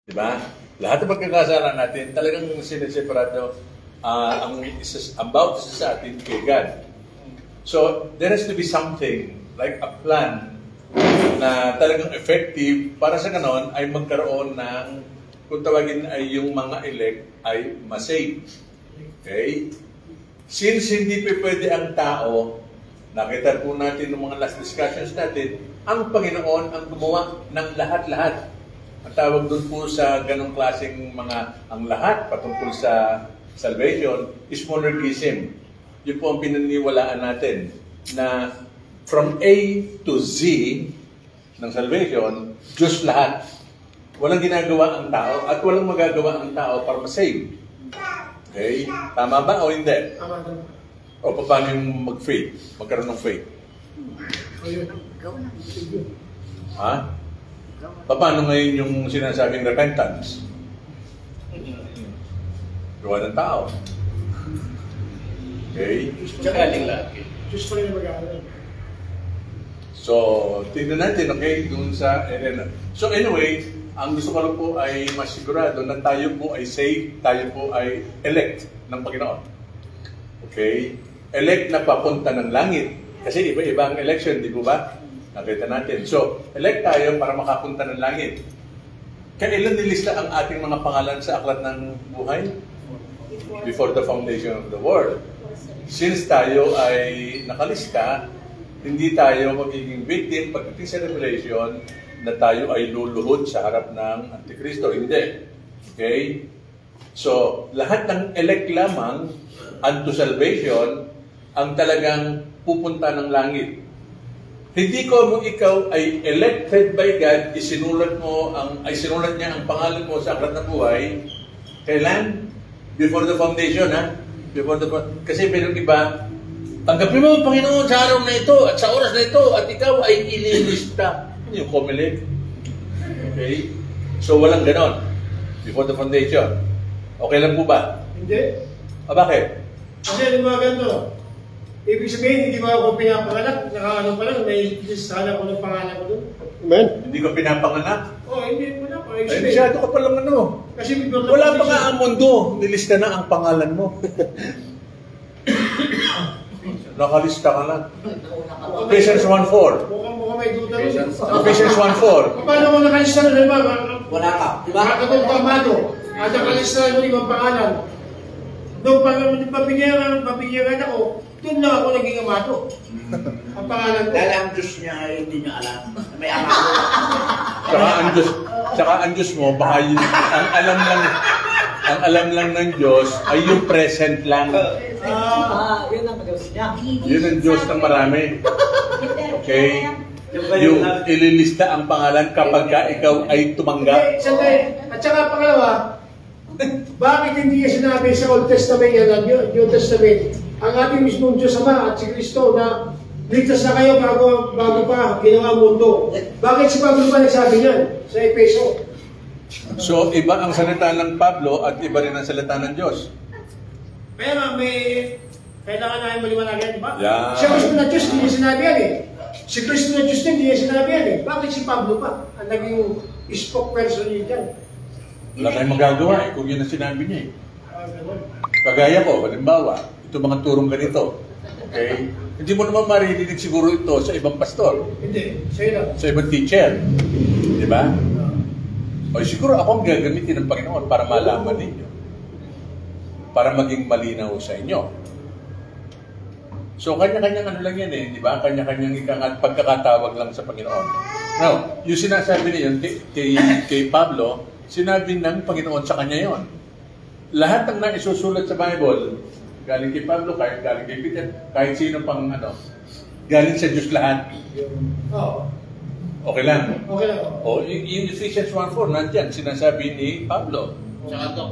Diba? Lahat ng pagkakasala natin, talagang sineseparado ang bawat isa sa atin kay God. So, there has to be something, like a plan, na talagang effective para sa ganon ay magkaroon ng, kung tawagin ay yung mga elect ay masave. Okay? Since hindi pa pwede ang tao, nakita po natin ng mga last discussions natin, ang Panginoon ang gumawa ng lahat-lahat. Ang tawag doon po sa ganong klaseng ang lahat patungkol sa salvation is monergism. Yun po ang pinaniwalaan natin na from A to Z ng salvation, Diyos lahat. Walang ginagawa ang tao at walang magagawa ang tao para masave. Okay? Tama ba o hindi? Tama. O paano yung mag-faith? Magkaroon ng faith? Ha? Paano ngayon yung sinasabing repentance? Gawa ng tao. Okay? Galing lagi. Diyos pa rin mag-aaral. So, tignan natin, okay, dun sa Elena. So anyway, ang gusto ko lang po ay masigurado na tayo po ay saved, tayo po ay elect ng Panginoon. Okay? Elect na papunta ng langit. Kasi iba-iba ang election, di po ba? Nakita natin. So, elect tayo para makapunta ng langit. Kailan nilista ang ating mga pangalan sa aklat ng buhay? Before the foundation of the world. Since tayo ay nakalista, hindi tayo magiging victim pagdating sa Revelation na tayo ay luluhod sa harap ng Antikristo. Hindi. Okay? So, lahat ng elect lamang unto salvation ang talagang pupunta ng langit. Hindi ko ikaw ay elected by God, sinulat niya ang pangalan mo sa aklat ng buhay. Kailan? Before the foundation, ha? Kasi merong iba, tanggapin mo ang Panginoon sa araw na ito at sa oras na ito at ikaw ay ililista. Yung comelec. Okay? So, walang ganon. Before the foundation. Okay lang po ba? Hindi. Bakit? Kasi yung mga ganito, ibig sabihin, hindi ba ako pinapanganak? Nakaano pa lang, may listahan ako ng pangalan ko doon. Amen? Hindi ko pinapanganak? Oo, hindi mo na. Ay, masyado ka palang ano. Kasi wala pa nga ang mundo. Nilista na ang pangalan mo. Nakalista ka na. Ephesians 1:4. Mukhang may duda rin. Ephesians 1:4. Paano mo nakalista na rin ba? Wala ka. Diba? Kakatong pamado. At nakalista na rin ibang pangalan. Doon pag papigyan ako, doon lang ako naging amato. Ang pangalan ko. Dahil ang Diyos niya ay hindi niya alam. May amato. Tsaka ang Diyos mo, baka yun, ang alam lang ng Diyos ay yung present lang. Yun ang Diyos niya. Yun ang Diyos ng marami. Okay? Yung ililista ang pangalan kapag ka ikaw ay tumanggap. At saka pangalawa, bakit hindi niya sinabi sa Old Testament yan, New Testament, ang ating mismong Diyos Ama at si Kristo na ligtas na kayo bago pa ginawa mundo. Bakit si Pablo pa nagsabi niyan sa Efeso? So, iba ang salita ng Pablo at iba rin ang salita ng Diyos. Kaya nga kailangan namin maliwanagan, di ba? Yeah. Siya mismo na Diyos, hindi niya sinabi yan eh. Si Kristo na Diyos din, hindi niya sinabi yan eh. Bakit si Pablo pa ang naging spokesperson niya dyan? Wala tayong magagawa eh, kung yun ang sinabi niya eh. Kagaya ko, halimbawa, ito mga turong ganito. Okay? Hindi mo naman maririnig siguro ito sa ibang pastor. Hindi, sa'yo lang. Sa ibang teacher. Di ba? O siguro ako ang gagamitin ng Panginoon para malaman ninyo. Para maging malinaw sa inyo. So, kanya-kanyang ano lang yan eh. Di ba? Kanya-kanyang pagkakatawag lang sa Panginoon. Now, yung sinasabi niya yun kay Pablo, sinabi ng Panginoon sa kanya yon. Lahat ng naisusulat sa Bible, galing kay Pablo, kahit galing kay Peter, kahit sino pang galing sa Diyos lahat. Oo. Okay lang? Okay lang. O, in Ephesians 1:4, nandiyan, sinasabi ni Pablo,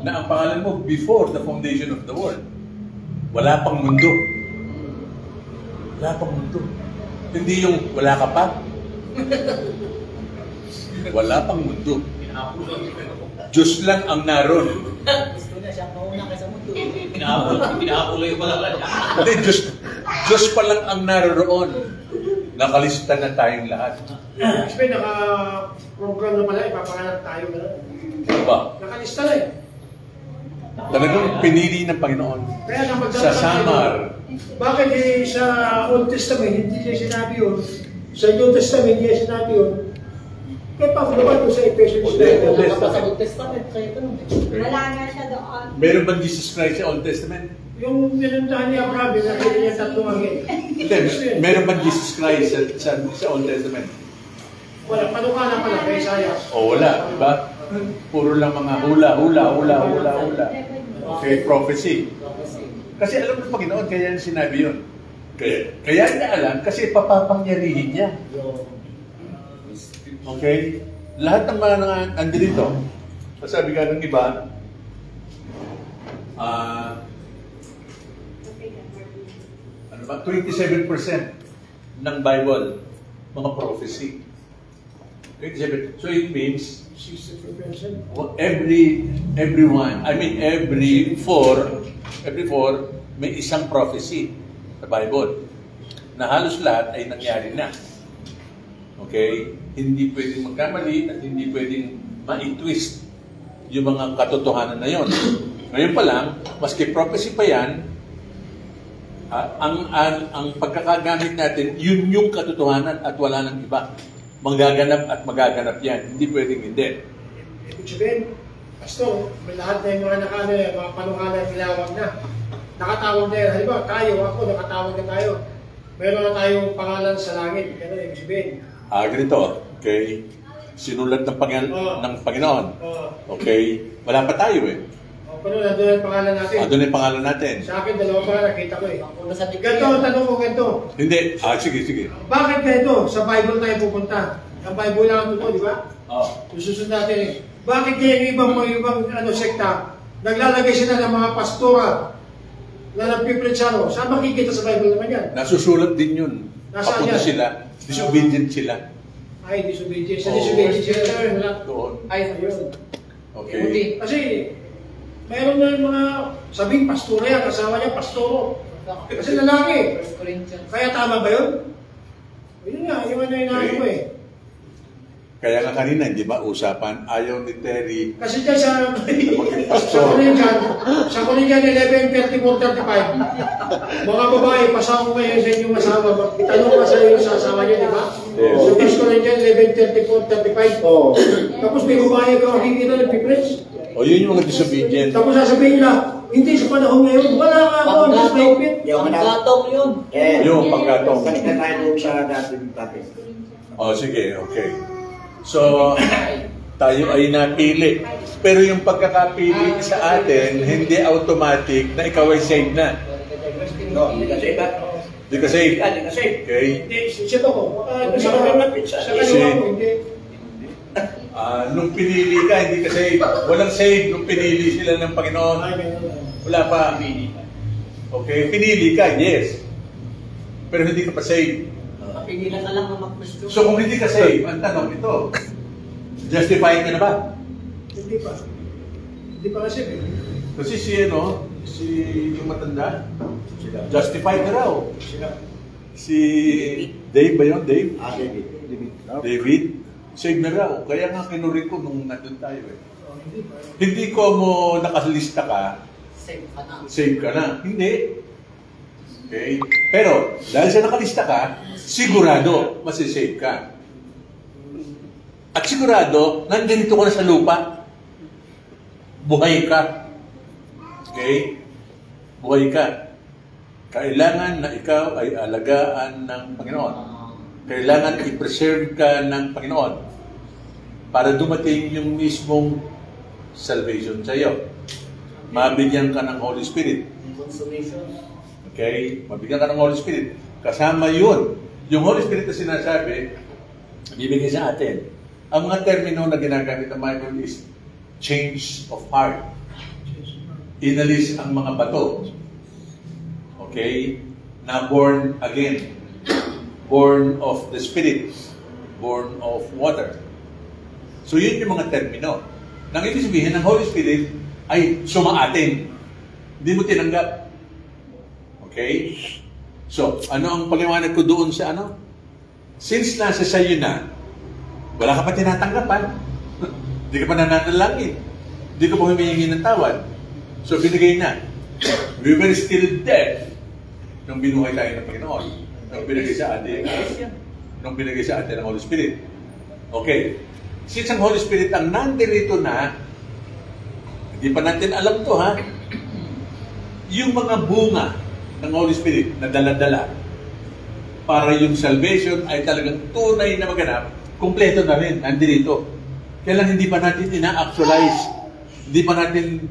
na ang pangalan mo before the foundation of the world. Wala pang mundo. Wala pang mundo. Hindi yung wala ka pa. Wala pang mundo. Diyos lang ang naroon. Gusto niya siya mauna kaysa mundo. Pinaapuloy ko lang. Hindi, Diyos pa lang ang naroon. Nakalista na tayong lahat. Kasi naka-program na pala, ipapanganak tayo na. Ba? Nakalista na eh. Talagang pinili ng Panginoon. Kaya nang Sa Samar. Bakit sa Old Testament hindi niya sinabi yun? Sa New Testament hindi niya sinabi yun? Kaya pa doon sa Ephesians Old 9. Testament. Sa Old Testament, kaya ito nung. Wala nga siya doon. Meron bang Jesus Christ sa Old Testament? Yung pinuntahan ni Abraham, nakita niya tatlong angel. Hindi. Meron bang Jesus Christ sa Old Testament? Wala, panukala pala kay Isaiah. O wala, di ba? Puro lang mga hula. Okay, prophecy. Kasi alam ng Panginoon, kaya niya sinabi yun. Kaya niya alam, kasi papapangyarihin niya. Okay? Lahat ng mga andito, sabi ka ng iba, ano ba? 27% ng Bible, mga prophecy. 27. So it means 63%. every four may isang prophecy sa Bible na halos lahat ay nangyari na. Okay? Hindi pwedeng magkamali at hindi pwedeng ma-twist yung mga katotohanan na yon. Ngayon pa lang, maski prophecy pa yan, ang pagkakagamit natin, yun yung katotohanan at wala nang iba. Magaganap yan. Hindi pwedeng hindi. Ibig sabihin, Pastor, lahat na yung mga mga panukala nilawag na. Nakatawag na yan. Halimbawa, tayo, ako, nakatawag na tayo. Meron na tayong pangalan sa langit. Ganun, ibig sabihin. Ganito. Okay? Sinulat ng Panginoon. Okay? Wala pa tayo eh. Pero nandun ang pangalan natin. Doon yung pangalan natin. Sa akin, dalawa pa nakita ko eh. Ang sa Ganito, tanong ko ganito. Hindi. Sige. Bakit ganito? Sa Bible tayo pupunta. Ang Bible lang ang totoo, di ba? Susunod natin eh. Bakit kaya yung ibang sekta, naglalagay sila ng mga pastora na nagpipreachano? Saan makikita sa Bible naman yan? Nasusulat din yun. Nasaan Papunta yan? sila. Disobedient sila. Ay, disobedience. Sa disobedience sila. Doon. Ay, ayun. Okay. Kasi, mayroon na yung mga sabing pastora yan, kasama niya pastoro. Kasi lalaki. First Corinthians. Kaya tama ba yun? Yun nga, yung ano yung ko eh. Kaya nga kanina, di ba, usapan, ayaw ni Terry. Kasi dyan sa Pastor. sa Corinthians 11:34-35, mga babae, pasama ko ngayon sa inyong asawa. Itanong ka sa iyo sa asawa niya, di ba? Yes. Sa 1 Corinthians 11:34-35. Tapos may babae ka makikita nagpipreach. O yun yung mga disobedient. Tapos sasabihin nila, hindi sa panahon ngayon, wala nga ako, ang just mahigpit. Panggatong yun. Yung pagkatong. Balik na tayo sa dating topic. Sige, okay. So, tayo ay napili. Pero yung pagkakapili sa atin, hindi automatic na ikaw ay saved na. No, hindi kasi ba? Hindi ka saved. Hindi kasi. Okay? Hindi, siya ko. Sa kaliwa ko, hindi. Nung pinili ka, hindi ka saved. Walang saved nung pinili sila ng Panginoon. Wala pa. Okay? Pinili ka, yes. Pero hindi ka pa saved. Pigilan ka lang ng mag-Kristo. So kung hindi ka saved, ang tanong ito, justified ka na ba? Hindi pa. Hindi pa kasi. Kasi si yung matanda, justified na raw. Si Dave ba yun? Dave? David? Saved na raw. Kaya nga kinurin ko nung nandun tayo eh. Hindi ko mo nakalista ka, save ka na. Hindi. Okay? Pero, dahil sa nakalista ka, sigurado masisave ka. At sigurado, nandito ka na sa lupa. Buhay ka. Okay? Buhay ka. Kailangan na ikaw ay alagaan ng Panginoon. Kailangan i-preserve ka ng Panginoon para dumating yung mismong salvation sa iyo. Mabigyan ka ng Holy Spirit. Consolation. Okay? Mabigyan ka ng Holy Spirit. Kasama yun. Yung Holy Spirit na sinasabi, bibigay sa atin. Ang mga termino na ginagamit ng Bible is change of heart. Inalis ang mga bato. Okay? Na born again. Born of the Spirit. Born of water. So yun yung mga termino. Nang ibig sabihin ng Holy Spirit ay sumaatin. Hindi mo tinanggap. Okay? So, ano ang paliwanag ko doon sa ano? Since nasa sayo na, wala ka pa tinatanggap, Hindi ka pa nananalangin. Hindi ka pa humihingi ng tawad. So, binigay na. We were still dead nung binuhay tayo ng Panginoon. Nung binigay sa atin. Nung binigay sa atin ng Holy Spirit. Okay. Since ang Holy Spirit ang nandito na, hindi pa natin alam to, ha? Yung mga bunga ng Holy Spirit na dala-dala para yung salvation ay talagang tunay na maganap, kumpleto na rin, nandito. Kaya lang hindi pa natin ina-actualize, hindi pa natin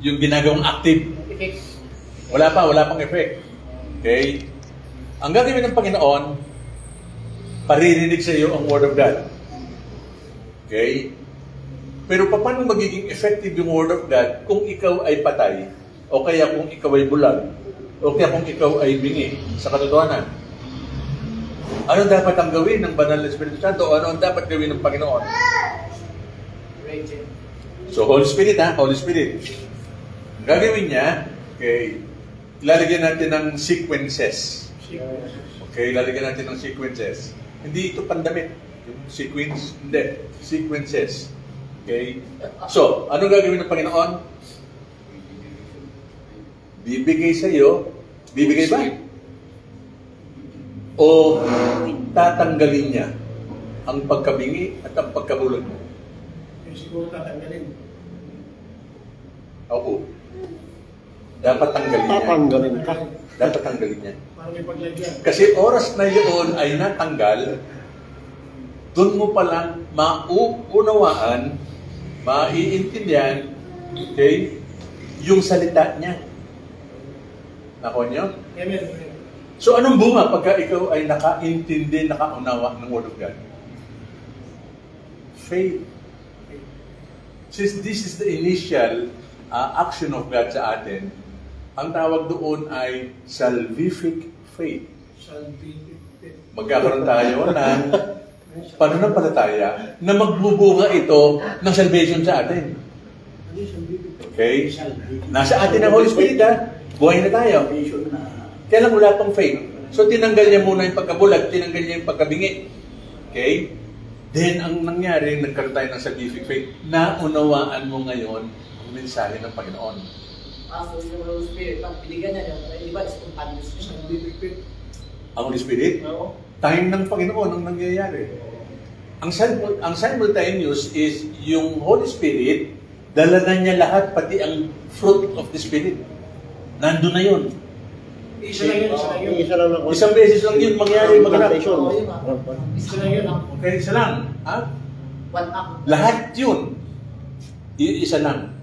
yung ginagawang active. Wala pang effect. Okay? Ang gagawin ng Panginoon, paririnig sa iyo ang Word of God. Okay? Pero paano magiging effective yung Word of God kung ikaw ay patay, o kaya kung ikaw ay bulag, o kaya kung ikaw ay bingi sa katotohanan? Ano dapat ang gawin ng Banal na Espiritu Santo, o ano ang dapat gawin ng Panginoon? So, Holy Spirit, ha? Holy Spirit. Ang gagawin niya, okay, lalagyan natin ng sequences. Okay, lalagyan natin ng sequences. Hindi ito pandamit. Yung sequence, hindi. Sequences. Okay? So, ano gagawin ng Panginoon? Bibigay sa iyo, bibigay ba? O tatanggalin niya ang pagkabingi at ang pagkabulag mo? Siguro tatanggalin. Oo. Dapat tanggalin niya. Tatanggalin ka. Dapat tanggalin niya. Parang may paglagyan. Kasi oras na yun ay natanggal, doon mo palang mauunawaan, maiintindihan, okay, yung salita niya. Nakuha niyo? Amen. So anong bunga pagka ikaw ay nakaintindi, nakaunawa ng Word of God? Faith. Since this is the initial action of God sa atin, ang tawag doon ay salvific faith. Magkakaroon tayo ng pananampalataya na magbubunga ito ng salvation sa atin. Okay? Nasa atin ang Holy Spirit, ha? Buhay na tayo. Kaya lang wala pang faith. So tinanggal niya muna yung pagkabulag, tinanggal niya yung pagkabingi. Okay? Then ang nangyari, nagkaroon tayo ng salvific faith. Naunawaan mo ngayon ang mensahe ng Panginoon. So yung Holy Spirit, pag binigyan niya, di ba, spontaneous siya? Ang Holy Spirit? Oo. Time ng Panginoon ang nangyayari. Ang simultaneous is yung Holy Spirit, dala na niya lahat, pati ang fruit of the Spirit. Nandun na yun. Isa lang yun. Isa lang ako. Isang beses lang yun mangyari, maganap. Isa lang yun. Okay, isa lang. Ha? One act. Lahat yun. Isa lang.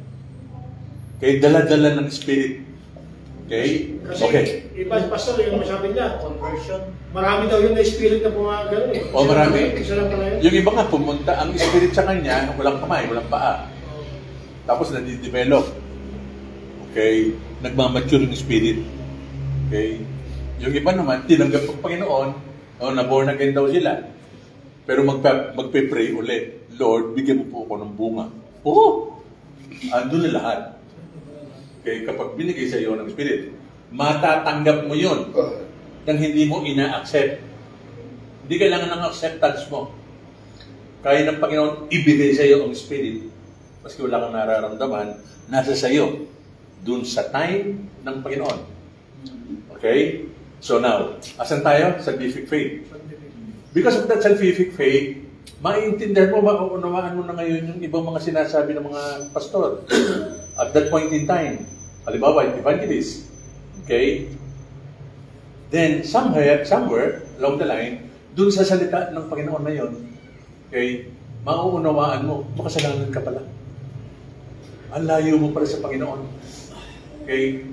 Okay, dala-dala ng Spirit. Okay? Kasi Okay. iba, pastor, yung masabi niya, Conversion. marami daw yung na-spirit na pumagano eh. O, marami. Isa lang pala yun. Yung iba nga, pumunta ang Spirit sa kanya, walang kamay, walang paa. Tapos nadidevelop. Okay? Nagmamature yung Spirit. Okay? Yung iba naman, tinanggap ng Panginoon, na-born again daw sila. Pero magpe-pray uli, Lord, bigyan mo po ako ng bunga. Oo! Andun na lahat. Okay? Kapag binigay sa iyo ng Spirit, matatanggap mo yun nang hindi mo ina-accept. Hindi kailangan ng acceptance mo. Kaya ng Panginoon, ibigay sa iyo ang Spirit. Maski wala kang nararamdaman, nasa sa iyo. Dun sa time ng Panginoon. Okay? So now, asan tayo? Salvific faith. Because of that salvific faith, maiintindihan mo, mauunawaan mo na ngayon yung ibang mga sinasabi ng mga pastor. At that point in time, halimbawa, evangelist. Okay? Then, somewhere along the line, dun sa salita ng Panginoon na yun, okay, mauunawaan mo, makasalanan ka pala. Ang layo mo pala sa Panginoon. Okay?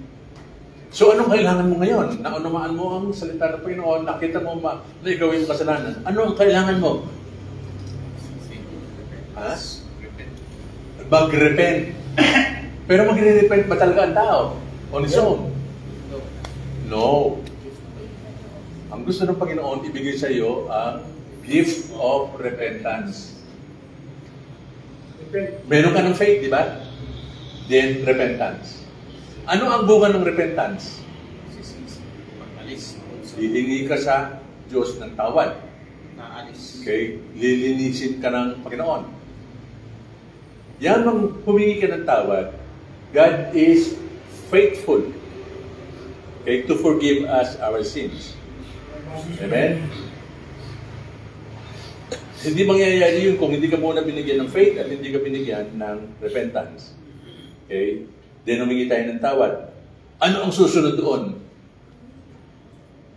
So, anong kailangan mo ngayon? Naunawaan mo ang salita ng Panginoon, nakita mo na ikaw yung kasalanan. Ano ang kailangan mo? Ha? Mag-repent. Pero magre-repent ba talaga ang tao? On his own? No. Ang gusto ng Panginoon, ibigay sa iyo ang gift of repentance. Meron ka ng faith, di ba? Then, repentance. Ano ang bunga ng repentance? Hihingi ka sa Diyos ng tawad. Okay? Lilinisin ka ng Panginoon. Yan ang humingi ka ng tawad. God is faithful, okay, to forgive us our sins. Amen? Hindi mangyayari yun kung hindi ka muna binigyan ng faith at hindi ka binigyan ng repentance. Okay? Then humingi tayo ng tawad. Ano ang susunod doon?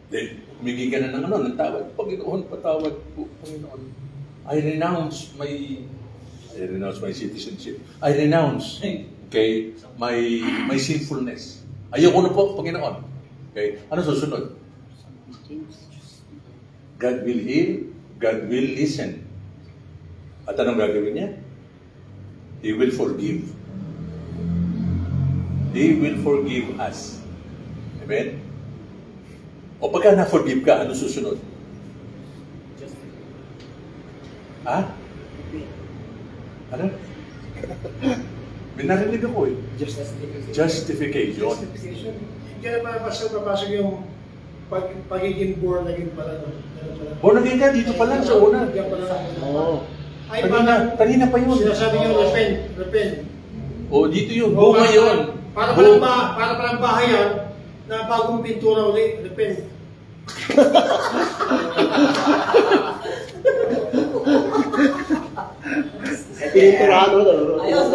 Then, humingi ka na ng tawad. Panginoon, patawad po, Panginoon. I renounce my citizenship. I renounce, okay, my sinfulness. Ayoko na po, Panginoon. Okay? Ano susunod? God will heal, God will listen. At anong gagawin niya? He will forgive. He will forgive us. Amen? O pagka na-forgive ka, ano susunod? Ha? Ano? May narinig ako eh. Justification. Diyan na papasok yung pagiging born again pala. Born again ka, dito pa lang sa una. Diyan pala. Oo. Ay, Kanina pa yun. sinasabi nyo, repent. O, dito yun. Bunga yun. Para palang bahayan na bagong pintura ulit, repent. Pinturado na. Ayos,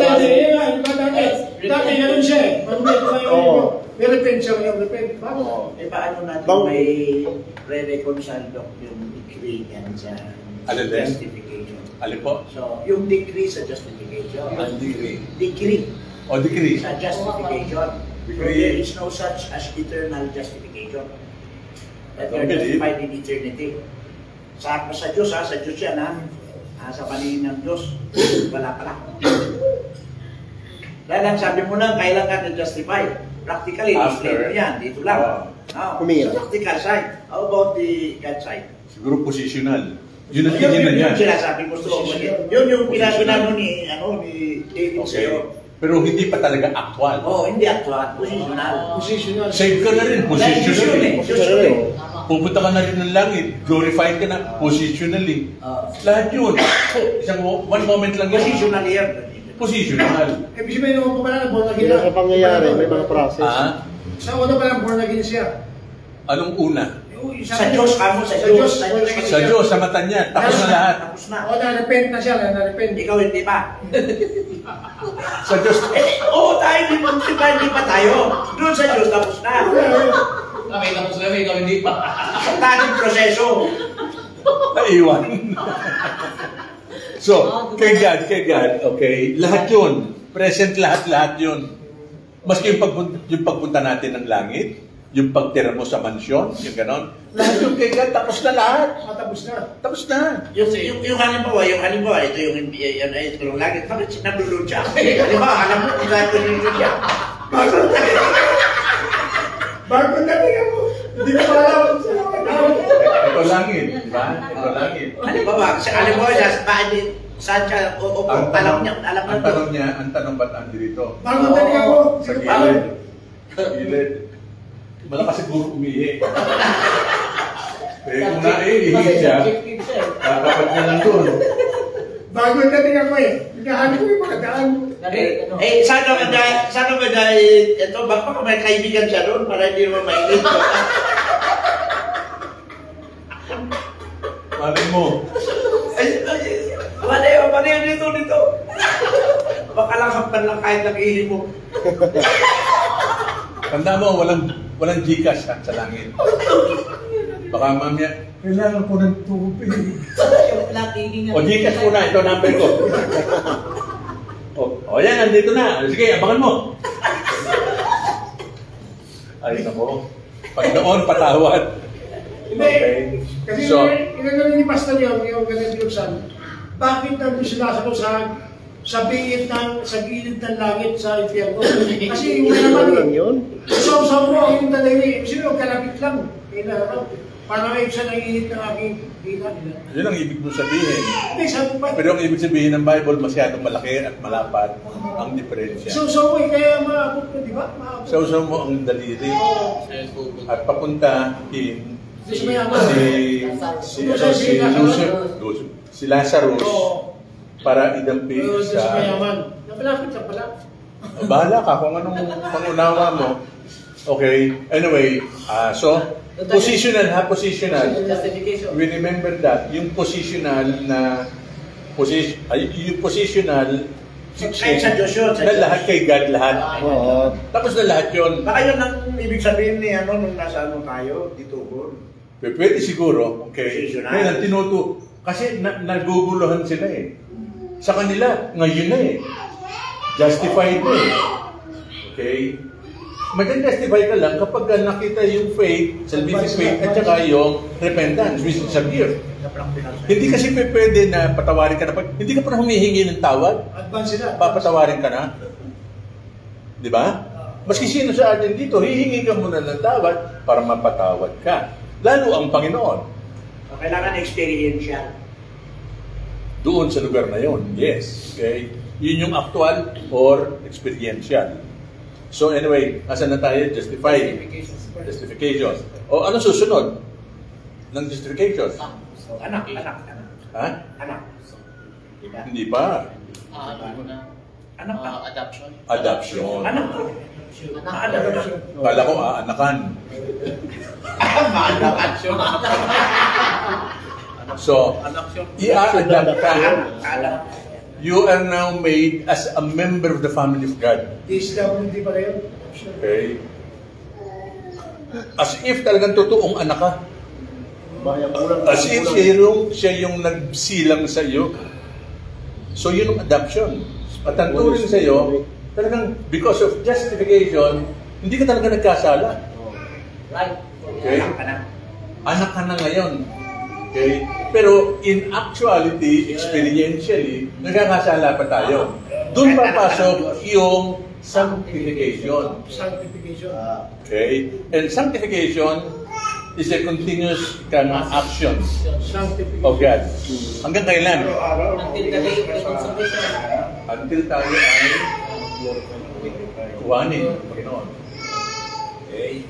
Dati ganun siya eh. May repent siya ngayon, repent. Paano natin may re-reconcile yung decree yan sa Alin din? justification? Alin po? So, yung decree sa justification. Ang decree. Decree O, decree. sa justification. So, Decree. there is no such as eternal justification. That you are Don't believe. justified in eternity. Sa Diyos sa Diyos yan sa paningin ng Diyos, wala pala. Dahil ang sabi mo lang, kailan ka na-justify? Practically, After. yan, dito lang. Kumira. Sa practical side. How about the God side? Siguro positional. Yun ang Yun tingin na yung yan. sinasabi ko sa yun yung pinagano ni David Okay. sa'yo. Pero hindi pa talaga actual. Hindi actual, positional. Positional. Save ka na rin, positionally. Positionally. Pupunta ka na rin ng langit, glorified ka na, positionally. Lahat yun. Isang one moment lang yan. Positionally yan. Positional. Ibig sabihin naman pa pala, born again Hindi sa pangyayari, may mga process. Ah, Sa una pa lang, born again siya. anong una? Sa Diyos, kamo sa Diyos. Sa Diyos, sa mata niya, tapos na lahat. Tapos na. Na-repent na siya, na-repent. Ikaw hindi pa. Sa Diyos, Tayo hindi pa tayo. Doon sa Diyos, tapos na. Kami tapos kami, ikaw hindi pa. Sa tayong proseso. naiwan. So, kay God, okay, lahat yun. Present lahat yun. Maski yung pagpunta natin ng langit, yung pagtira mo sa mansyon, yung ganon, lahat yung kay God, tapos na lahat. Matapos na. Tapos na. Yung halimbawa, ito yung langit, bakit nabulod siya? Halimbawa, alam mo, kung saan ko nilulod siya. Bago na tingnan mo. Hindi ko pa alam. Ito langit, di ba? Ito langit. Halimbawa, saan siya, alam niya Ang tanong ba't andito? Bago na tingnan mo. Sa gilid. Sa gilid. Malakas siguro umihi. Kung naiihi siya, dapat niya lang doon. Bago na tingnan mo eh. Hinahanap ko yung mga daan. Sana ba dahil, ito, baka may kaibigan siya doon para hindi naman mainit. Malay mo. Mali dito. Baka lang hampan lang kahit nag-ihi mo. Tanda mo, walang Gcash sa langit. Baka mamaya, kailangan ko ng tubig. O Gcash muna, ito number ko. O yan, nandito na. Sige, abangan mo. Ay, nako. Panginoon, patawad. Hindi. Okay. Kasi So, inagaling ni Pastor yung ganun yung san. Bakit nang sinasagot sa gilid ng langit sa impyerno? Kasi wala naman Yun. Usaw-usaw mo yung daliri. Sino kalapit lang. Para may isa nanginit ng aking hina. yun ang ibig mo sabihin. Hindi, sabi pa. Pero ang ibig sabihin ng Bible, masyadong malaki at malapad ang diferensya. Usaw-usaw mo kaya maabot mo, di ba? Maabot. Sausaw mo ang daliri at papuntahin Hindi siya mayaman. Si Lazarus para idampi Hindi siya sa... mayaman. Napalapit siya pala. Bahala ka kung anong pangunawa mo. Okay, anyway, so positional ha, positional. Justification. We remember that, yung positional na yung positional Kahit sa Diyos yun. na lahat kay God lahat. Oo. Tapos na lahat yun. Baka yun ang ibig sabihin ni nung nasa tayo, dito ko. Pwede siguro, okay. Positional. Kaya kasi naguguluhan sila eh. Sa kanila, ngayon na eh. Justified na eh. Okay? Mag-justify ka lang kapag nakita yung faith, salvific faith, at saka yung repentance, which is severe. Hindi kasi pwede na patawarin ka na. Hindi ka pa humihingi ng tawad, Advance sila. papatawarin ka na. Di ba? Maski sino sa atin dito, hihingi ka muna ng tawad para mapatawad ka. Lalo ang Panginoon. So, kailangan experiential. Doon sa lugar na yon, yes. Okay? Yun yung actual or experiential. So anyway, asan na tayo? Justify. Justification. O ano susunod ng justification? So, anak. Ha? Anak. Diba? Hindi pa. Anak pa. Adoption. Adoption. Anak ko. Adoption. Kala ko aanakan. Adoption. So, i-adapt ka. Anak. You are now made as a member of the family of God. DSWD pala yun. Okay? As if talagang totoong anak ka. As if siya yung nagsilang sa iyo. So yun ang adoption. At ang turing sa iyo, talagang because of justification, hindi ka talaga nagkasala. Right. Okay? Anak ka na ngayon. Okay? Pero in actuality, experientially, nagkakasala pa tayo. Doon papasok yung sanctification. Sanctification. Okay? And sanctification is a continuous actions Sanctification. of God. Hanggang kailan? Until the day of the consummation. Until tayo ay kuhanin ng Panginoon. Okay?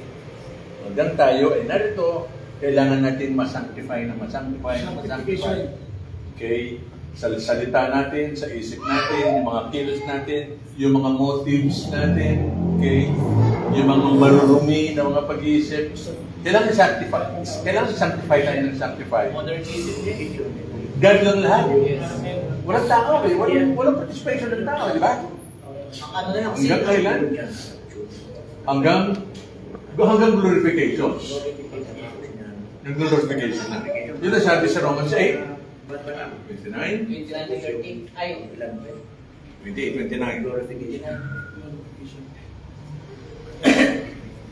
Hanggang tayo ay narito, kailangan natin masanctify. Okay? Sa salita natin, sa isip natin, yung mga kilos natin, yung mga motives natin, okay? Yung mga marurumi na mga pag-iisip. Kailangan sanctify. Kailangan sanctify tayo ng sanctify. God lang lahat. Walang tao eh. Walang participation ng tao, di ba? Ano na yung Hanggang kailan? Hanggang glorification. Yung glorification na. Yun ang sabi sa Romans 8, 29, 29 to 30. Ay, 28, 29.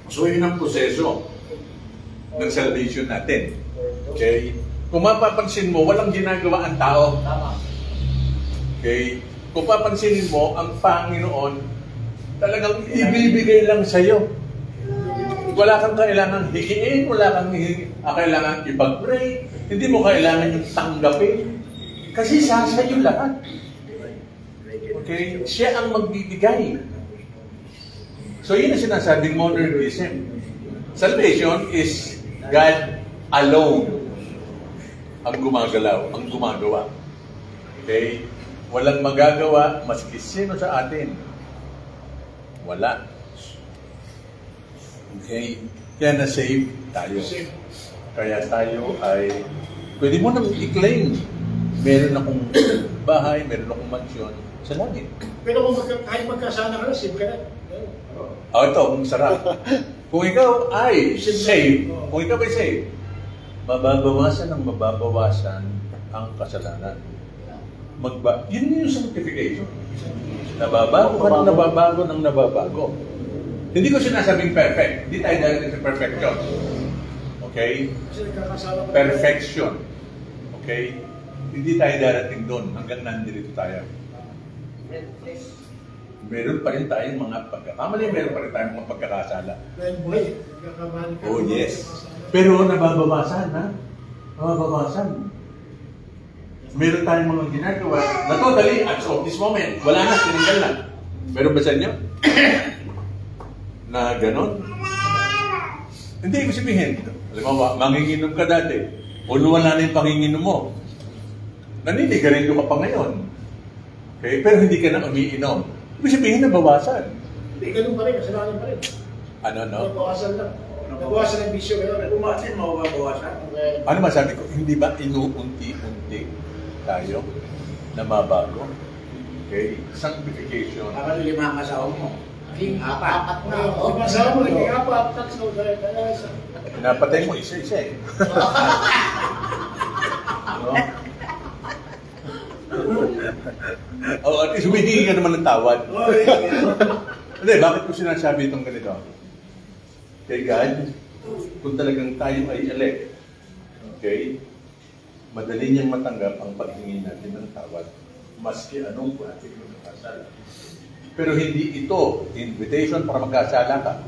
So yun ang proseso ng salvation natin. Okay? Kung mapapansin mo, walang ginagawa ang tao. tama. Okay? Kung papansinin mo, ang Panginoon talagang ibibigay lang sa'yo. Wala kang kailangan higiin, wala kang kailangan ipag-pray, hindi mo kailangan yung tanggapin. Kasi sa iyo lahat. Okay? Siya ang magbibigay. So yun ang sinasabing modernism. Salvation is God alone ang gumagalaw, ang gumagawa. Okay? Walang magagawa maski sino sa atin. Wala. Okay? Kaya na-save tayo. Kaya tayo ay, pwede mo nang i-claim, meron akong bahay, meron akong mansyon sa langit. Pero kung kahit magkasana ka na, save ka na. Ito, ang sarap. Kung ikaw ay save, mababawasan ang kasalanan. Yun yung sanctification. Nababago ng nababago. Hindi ko sinasabing perfect. Hindi tayo darating sa perfection. Okay? Kasi nagkakasala ka. Perfection. Okay? Hindi tayo darating doon hanggang nandito tayo. Meron pa rin tayong mga pagkakamali, meron pa rin tayong mga pagkakasala. Dahil buhay, nagkakamali ka. Oh yes. Pero nababawasan, ha? Nababawasan. Meron tayong mga ginagawa na totally, as of this moment, wala na, tinanggal na. Meron ba sa inyo? Na ganon? Hindi, ibig sabihin, Halimbawa, manginginom ka dati, o wala na yung panginginom mo. Naninigarilyo ka pa ngayon. Okay? Pero hindi ka na umiinom. Ibig sabihin na bawasan. Hindi, ganun pa rin, kasalanan pa rin. Ano, no? Nabawasan lang. Nabawasan ang bisyo ngayon. Bumasin mo ba bawasan? Ano masabi ko? Hindi ba inuunti-unti tayo na mabago? Okay? Sanctification. Kapag 5 ang asawa mo, Naging 4 na. Di ba sa mo, naging apat, tatlo, dahil isa. Pinapatay mo isa-isa eh. No? Oh, at least humihingi ka naman ng tawad. Hindi, bakit ko sinasabi itong ganito? Kay God, kung talagang tayo ay elect, okay, madali niyang matanggap ang paghingi natin ng tawad, maski anong klase ng magkasala. Pero hindi ito invitation para magkasala ka.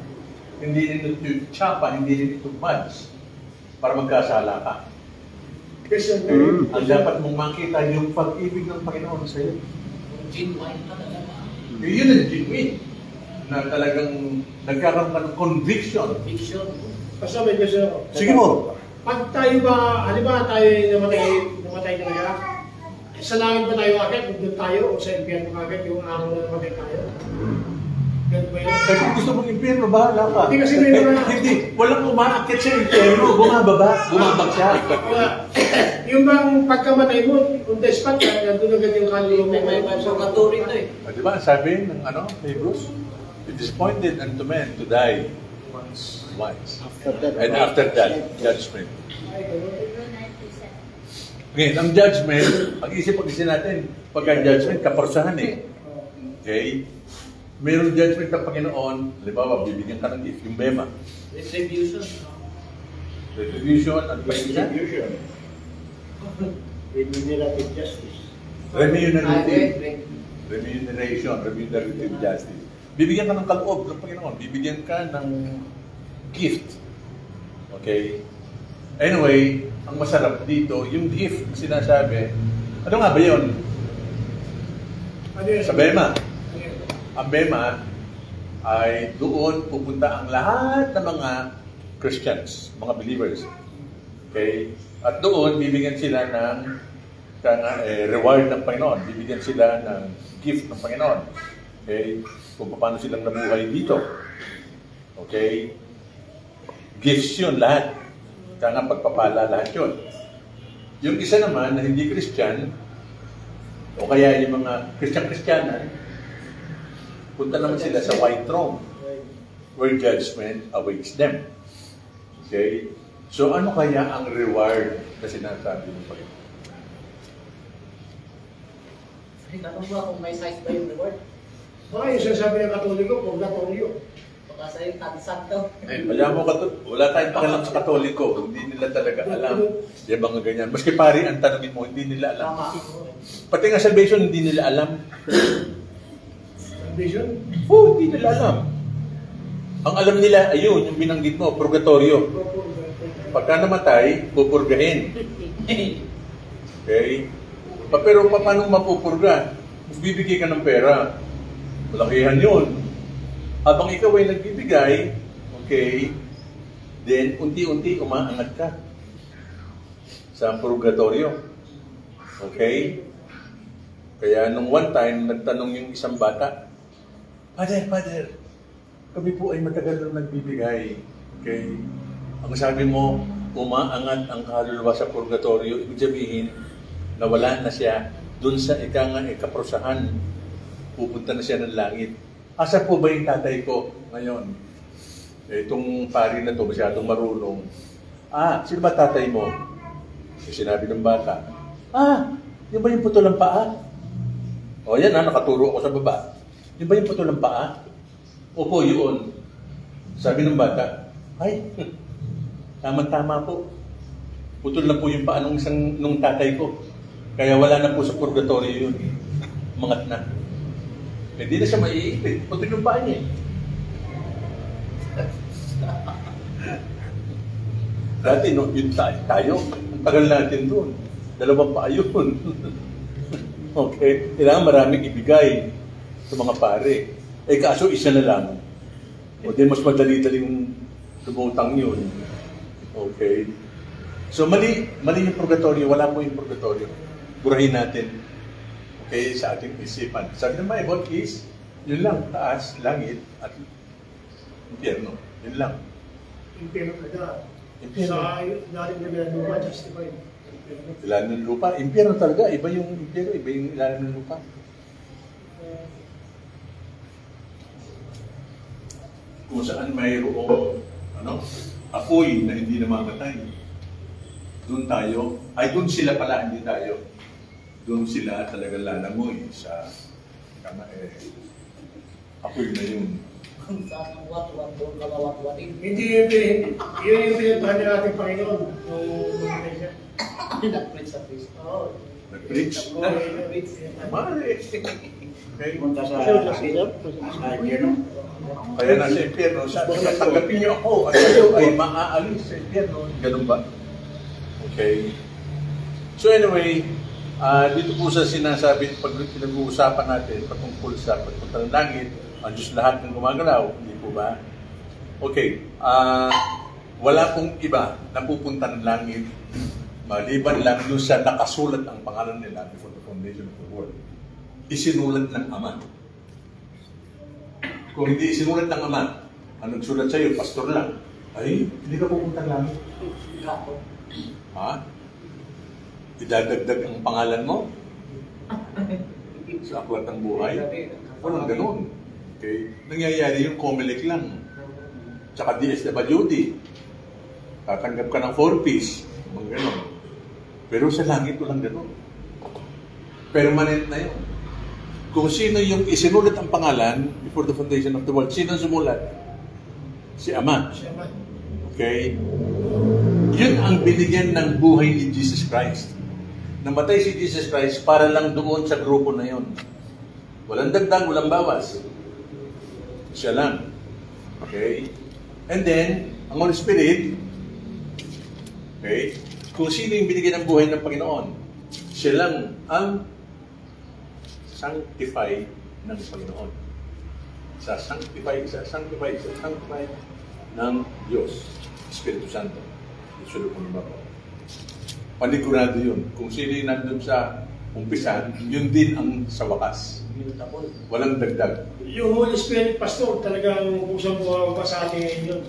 Hindi rin ito tsapa, hindi rin ito badge para magkasala ka. Christian, Ang dapat mong makita yung pag-ibig ng Panginoon sa iyo. Genuine ka talaga. Yun ang genuine na talagang nagkaroon ka ng conviction. Fiction. basta may kasi ako. Sige mo. Pag tayo ba, halimbawa tayo namatay talaga, sa langit ba tayo agad, kung doon tayo, o sa impyerno agad, yung araw na namatay tayo? Ganun ba yun? Eh, kung gusto mong impyerno, bahala ka. Hindi kasi may mga- Hindi, walang umaakit sa impyerno, bumababa, bumabagsak. Wala. Yung bang pagkamatay mo, on the spot, nandun agad yung kaluluwa mo. May purgatory to eh. Di ba, sabi ng Hebrews, it is appointed unto men to die once. After that, And after that, judgment. Ay, ganun. Ngayon, ang judgment, pag-isip natin, pagka-judgment, kaparusahan eh. Okay? Mayroong judgment ng Panginoon, halimbawa, bibigyan ka ng gift, yung bema. Retribution. Retribution, at Distribution. Remunerative justice. remuneration, remunerative justice. Bibigyan ka ng kaloob ng Panginoon, bibigyan ka ng gift. Okay? Anyway, ang masarap dito, yung gift na sinasabi, ano nga ba yun? Ano yun? Sa bema. Ano yun? Ang bema ay doon pupunta ang lahat ng mga Christians, mga believers. Okay? At doon, bibigyan sila ng reward ng Panginoon. Bibigyan sila ng gift ng Panginoon. Okay? Kung paano silang nabuhay dito. Okay? Gifts yun lahat. Kaya nga pagpapala lahat yun. Yung isa naman na hindi Christian, o kaya yung mga Christian-Christianan, punta naman sila sa white throne where judgment awaits them. Okay? So ano kaya ang reward na sinasabi ng Panginoon? Tanong mo kung may size ba yung reward? Baka yung sinasabi ng Katoliko, purgatorio. Baka sa'yo, tansan daw. Wala wala tayong pakialam sa Katoliko. Hindi nila talaga alam. Yung mga ganyan. Maski pari ang tanongin mo, hindi nila alam. Tama. Pati nga salvation, hindi nila alam. Vision? Oo, hindi nila alam. Ang alam nila, ayun, yung binanggit mo, purgatorio. Pagka namatay, pupurgahin. Okay? Pero paano mapupurga? Bibigay ka ng pera. Malakihan yun. Habang ikaw ay nagbibigay, okay, then unti-unti umaangat ka sa purgatorio. Okay? Kaya nung one time, nagtanong yung isang bata, Father, kami po ay matagal na nagbibigay. Okay? Ang sabi mo, umaangat ang kaluluwa sa purgatorio, ibig sabihin, nawala na siya dun sa kaparusahan. Pupunta na siya ng langit. Asa po ba yung tatay ko ngayon? Itong pari na to, masyadong marunong. Sino ba tatay mo? Sinabi ng bata, yun ba yung putol ng paa? O yan nakaturo ako sa baba. Yun ba yung putol ng paa? Opo, yun. Sabi ng bata, tama-tama po. Putol na po yung paa nung tatay ko. Kaya wala na po sa purgatorio yun. Mangat na. Hindi na siya maiipit. Putol yung paa niya. Dati, no, yun tayo. Ang tagal natin doon. 2 paa yun. Okay? Kailangan maraming ibigay sa mga pare. Kaso isa na lang. O di mas madali-daling lumutang yun. Okay. So mali yung purgatorio, wala po yung purgatorio. Burahin natin. Okay, sa ating isipan. Sabi ng Bible is, yun lang, taas, langit, at impyerno. Yun lang. Impyerno talaga. Impyerno. Sa ilalim na lupa, justified. Ilalim ng lupa. Impyerno talaga. Iba yung impyerno, iba yung ilalim ng lupa. Kung saan mayroong apoy na hindi namamatay. Doon tayo, doon sila pala, hindi tayo. Doon sila talaga lalamoy sa apoy na yun. Sa ating wat-wat doon, kalawat-watin. Hindi yun yung pinuntahan niya natin Panginoon. Nung mamatay siya. Nag-preach sa Kristo. Oo. Nag-preach. Nag-preach. Mare. Okay. Punta sa impyerno. Kaya nasa impyerno, tanggapin niyo ako at kayo ay maaalis sa impyerno. Ganun ba? Okay. So anyway, dito po sa sinasabi, pag pinag-uusapan natin patungkol sa pagpunta ng langit, ang Diyos lahat ng gumagalaw, hindi po ba? Okay. Wala pong iba na pupunta ng langit maliban lang doon sa nakasulat ang pangalan nila before the foundation of the world. Isinulat ng Ama. Kung hindi isinulat ng Ama, ang nagsulat sa iyo, pastor lang, ay, hindi ka pupunta ng langit. Ha? Idadagdag ang pangalan mo sa aklat ng buhay? Walang ganun. Okay? Nangyayari yung COMELEC lang. Tsaka DSWD. Tatanggap ka ng 4-piece. Mga ganun. Pero sa langit walang ganun. Permanent na yun. Kung sino yung isinulat ang pangalan before the foundation of the world, sino sumulat? Si Ama. Okay? Yun ang binigyan ng buhay ni Jesus Christ. Namatay si Jesus Christ para lang doon sa grupo na yun. Walang dagdag, walang bawas. Siya lang. Okay? And then, ang Holy Spirit, okay, kung sino yung binigyan ng buhay ng Panginoon, siya lang ang sanctify ng Panginoon. Sanctify ng Diyos, Espiritu Santo. Isulo ko naman po. Panigurado yun. Kung sino yung nandun sa umpisa, yun din ang sa wakas. Walang dagdag. Yung Holy Spirit, Pastor, talagang kusang bumababa sa atin yun.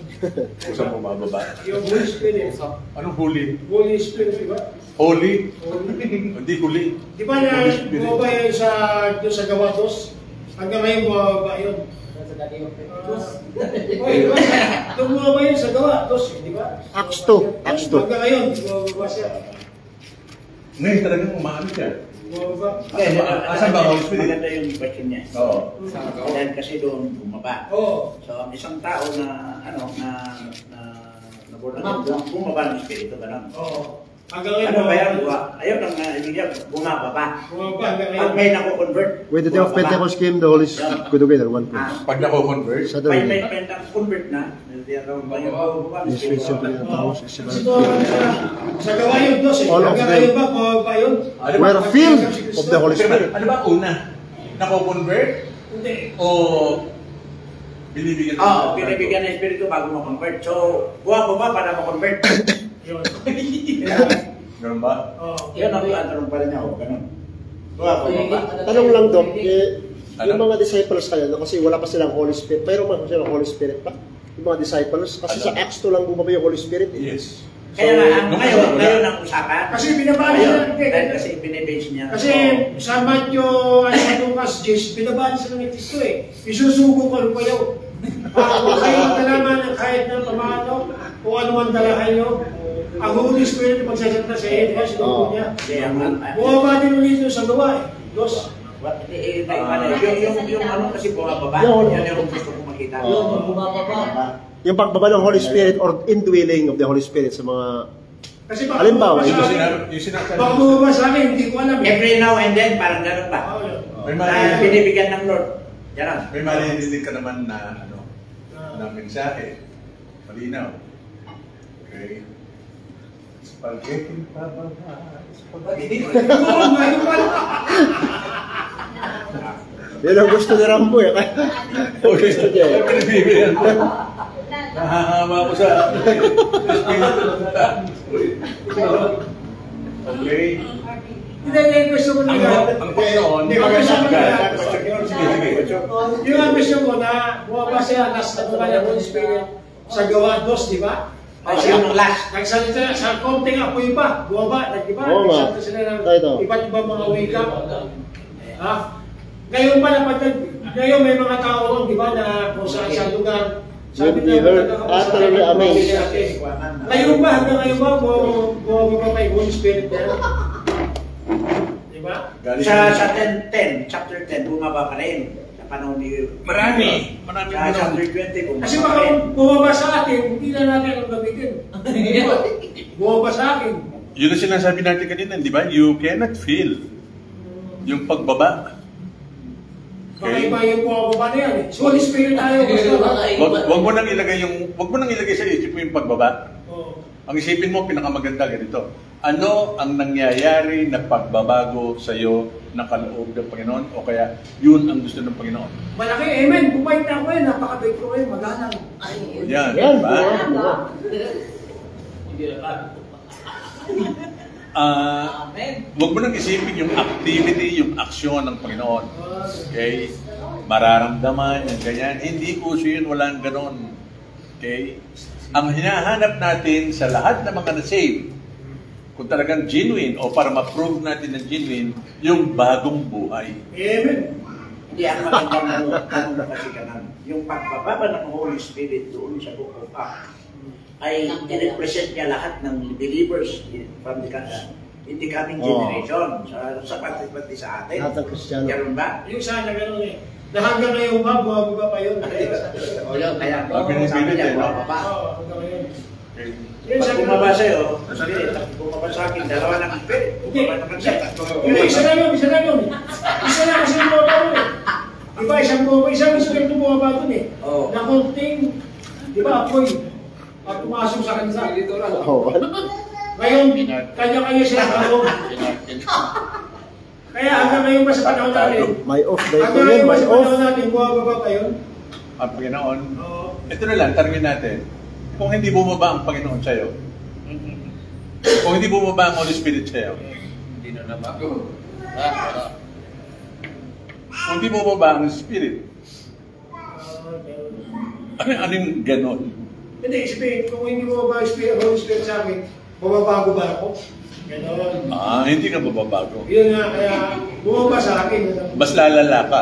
Kusang bumababa. Yung Holy Spirit. Anong huli? Holy Spirit, di ba? Holy? Holy. Hindi huli. Di ba na bumaba yun sa gawa dos? Hanggang ngayon bumababa yun. Di ba? Nung bumaba yun sa gawa dos, di ba? Acts 2. Acts 2. Hanggang ngayon, bumababa siya. Ngayon talagang umaano siya. Bumababa. Asan ba Holy Spirit? Maganda yung question niya. Oo. Dahil kasi doon bumaba. Oo. So, ang isang tao na bumaba ng espiritu, gano'n. Oo. Hanggang ngayon, Ano ba yan? Ayun ang ibigay, bumababa. bumababa hanggang ngayon. Pag may nako-convert, When the day of Pentecost came, the Holy Spirit go together, one place. Pag nako-convert, Sa may dawili. convert na, bumaba ng This will espiritu. simply ang tawag sa Kasi ito, sa gawa yun dos eh. All of Hanggang them. ngayon ba, bumababa yun? Were filled of the Holy Spirit. ano ba una? Nako-convert? Hindi. O binibigyan? Binibigyan ng espiritu bago ma-convert. So, bumababa para ma-convert. Yun. Ganun ba? Oo. Yan ang tanong pa rin niya, gano'n. Bumababa. Tanong lang, Dok, yung mga disciples kaya, kasi wala pa silang Holy Spirit, mayroon man silang Holy Spirit pa? Yung mga disciples, kasi sa Acts 2 lang bumaba yung Holy Spirit. Yes. Kaya nga, ngayon ang usapan. Kasi binabali Ayun, niya. dahil kasi binibase niya. Kasi sa Matthew, sa Lucas 10, binabali sila ng Kristo eh. Isusugo ko pa yun. Kung kayo magdalaman ng kahit ng pamano, kung ano man dalahan nyo, ang Holy Spirit magsasalita sa iyo, diba? Sinugo niya. Bumaba din ulit yung sa gawa eh. Dos. Yung ano kasi bumababa, yan yung gusto ko makita. Oo, bumababa. Yung pagbaba ng Holy Spirit or indwelling of the Holy Spirit sa mga... Kasi baka Halimbawa, bumaba Yung sa akin, sinasabi. baka bumaba sa akin, hindi ko alam. Every now and then, parang gano'n ba? Oo, yun. May Na marinig, binibigyan ng Lord. Yan ang. may marinig ka naman na na mensahe. Malinaw. Okay. Spaghetti pababa. Spaghetti. Oo, ngayon pala. Yan ang gusto ni Rambo eh. Okay. Gusto niya eh. Pinibigyan ko. Hahama ko sa okay. Hindi, yung gusto ko Ang nila. Panginoon, Hindi, maganda ka. sige. Yung ang gusto ko na bumaba siya, nasa naman yung Holy Spirit sa gawa 2, di ba? Ay, siya yung last. Nagsalita sa konting apoy pa, bumaba, nag-iba, Oo nga. nagsalita sila ng Ito. iba't ibang mga wika. Ha? Ngayon pala, ngayon may mga tao ron, di ba, na kung saan sa lugar, sabi You heard, utterly amazed. Ngayon ba, hanggang ngayon ba, bumaba pa yung Holy Spirit na? Di ba? Sa 10, chapter 10, bumaba ka rin. Sa panahon ni... Marami Sa chapter 20, bumaba Kasi ka baka rin. bumaba sa atin, hindi na natin ang gamitin. Bumaba sa akin. Yun ang sinasabi natin kanina, di ba? You cannot feel yung pagbaba. Baka iba yung bumaba na yan eh. So, Holy Spirit tayo. Wag mo nang ilagay sa isip mo yung pagbaba. Oo. Ang isipin mo, pinakamaganda ganito. Ano ang nangyayari na pagbabago sa iyo ng kaloob ng Panginoon o kaya yun ang gusto ng Panginoon? Malaki, amen. Bumait na ako eh. Napakabait ko eh. Magalang. O yan, Yan, diba? Amen. Huwag mo nang isipin yung activity, yung aksyon ng Panginoon. Okay? Mararamdaman, yung ganyan. Hindi uso yun, walang ganon. Okay? Ang hinahanap natin sa lahat ng mga na-save, kung talagang genuine o para ma-prove natin na genuine, yung bagong buhay. Amen. Hindi ang magandang ano kasi kanan. Yung pagbababa ng Holy Spirit doon sa Book of Acts ay represent niya lahat ng believers from the coming generation sa pati sa atin. Lahat ng Kristiyano. Ganun ba? Yung sana gano'n eh. Na hanggang ngayon ba, bumaba pa yun. Kaya Sabi ni sabi Spirit, niya, no? bumaba. Oo, hanggang ngayon. Okay? Yun, Pag sabi bumaba ko- sa'yo, Spirit, bumaba sa akin, dalawa ng Spirit, bumaba naman siya. Yun, isa na yun. Isa na kasi yung bumaba doon eh. Diba, isang Spirit yung bumaba doon eh. Oo. Na konting, di ba, apoy. At pumasok sa kanila. Oo. Ngayon, kanya-kanya sila kaloob. Kaya hanggang ngayon ba sa panahon natin? May off day ko Hanggang yun, ngayon ba may sa off. panahon natin, bumababa pa yun? Ang Panginoon, Oo. ito na lang, tanongin natin. Kung hindi bumaba ang Panginoon sa'yo, kung hindi bumaba ang Holy Spirit sa'yo, Hindi na nabago. kung hindi bumaba ang Spirit, ano yung ganon? Hindi, isipin, kung hindi bumaba yung Holy Spirit sa akin, bumabago ba ako? Ganon. Hindi ka bababago. Yun nga, kaya bumaba sa akin. Mas lalala ka.